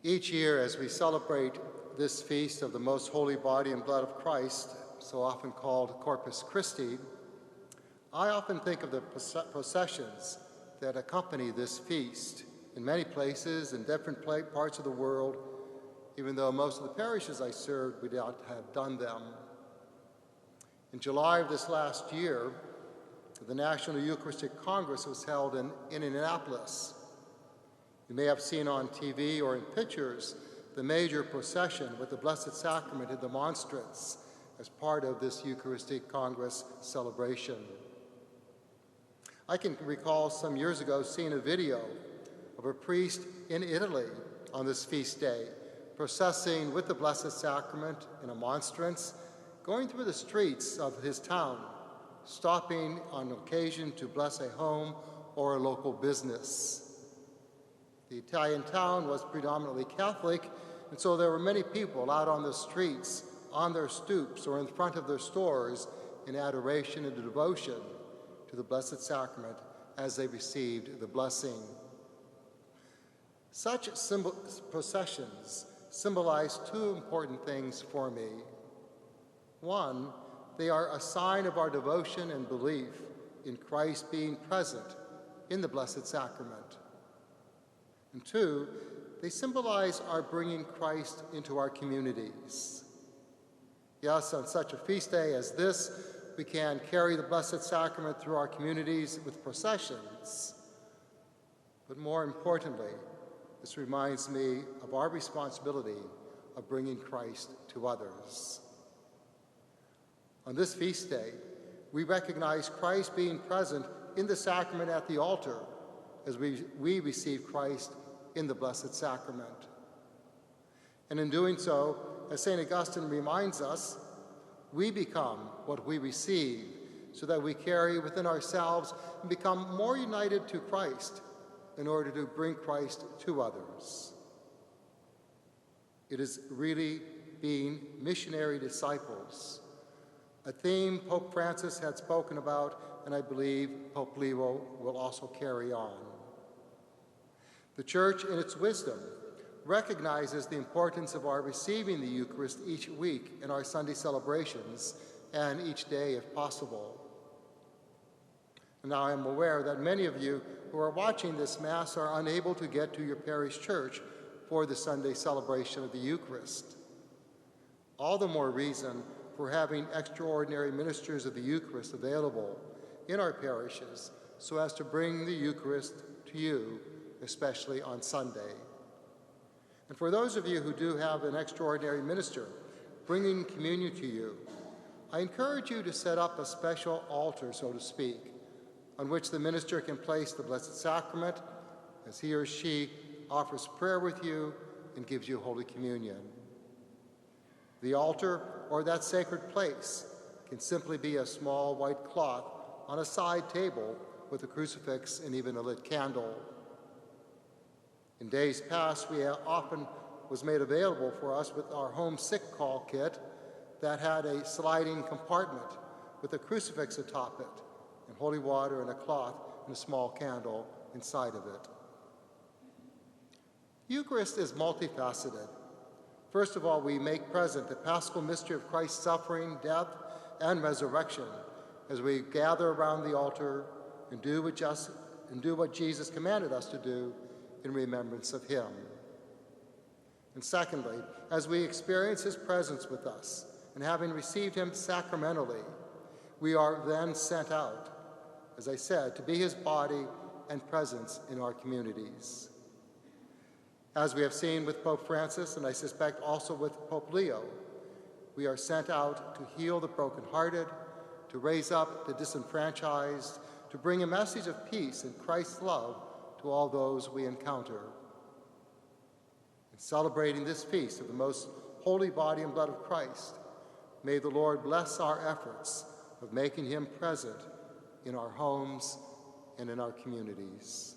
Each year, as we celebrate this feast of the most holy body and blood of Christ, so often called Corpus Christi, I often think of the processions that accompany this feast in many places, in different parts of the world, even though most of the parishes I served would not have done them. In July of this last year, the National Eucharistic Congress was held in Indianapolis. You may have seen on TV or in pictures the major procession with the Blessed Sacrament and the monstrance as part of this Eucharistic Congress celebration. I can recall some years ago seeing a video of a priest in Italy on this feast day, processing with the Blessed Sacrament in a monstrance, going through the streets of his town, stopping on occasion to bless a home or a local business. The Italian town was predominantly Catholic, and so there were many people out on the streets, on their stoops, or in front of their stores in adoration and devotion to the Blessed Sacrament as they received the blessing. Such processions symbolize two important things for me. One, they are a sign of our devotion and belief in Christ being present in the Blessed Sacrament. And two, they symbolize our bringing Christ into our communities. Yes, on such a feast day as this, we can carry the Blessed Sacrament through our communities with processions. But more importantly, this reminds me of our responsibility of bringing Christ to others. On this feast day, we recognize Christ being present in the sacrament at the altar as we receive Christ in the Blessed Sacrament. And in doing so, as St. Augustine reminds us, we become what we receive so that we carry within ourselves and become more united to Christ in order to bring Christ to others. It is really being missionary disciples, a theme Pope Francis had spoken about, and I believe Pope Leo will also carry on. The Church, in its wisdom, recognizes the importance of our receiving the Eucharist each week in our Sunday celebrations and each day if possible. And now I am aware that many of you who are watching this Mass are unable to get to your parish church for the Sunday celebration of the Eucharist. All the more reason for having extraordinary ministers of the Eucharist available in our parishes so as to bring the Eucharist to you, especially on Sunday. And for those of you who do have an extraordinary minister bringing communion to you, I encourage you to set up a special altar, so to speak, on which the minister can place the Blessed Sacrament as he or she offers prayer with you and gives you Holy Communion. The altar, or that sacred place, can simply be a small white cloth on a side table with a crucifix and even a lit candle. In days past, we often was made available for us with our home sick call kit that had a sliding compartment with a crucifix atop it, and holy water and a cloth and a small candle inside of it. Eucharist is multifaceted. First of all, we make present the paschal mystery of Christ's suffering, death, and resurrection as we gather around the altar and do what Jesus commanded us to do in remembrance of him. And secondly, as we experience his presence with us and having received him sacramentally, we are then sent out, as I said, to be his body and presence in our communities. As we have seen with Pope Francis, and I suspect also with Pope Leo, we are sent out to heal the brokenhearted, to raise up the disenfranchised, to bring a message of peace and Christ's love to all those we encounter. In celebrating this feast of the most holy body and blood of Christ, may the Lord bless our efforts of making him present in our homes and in our communities.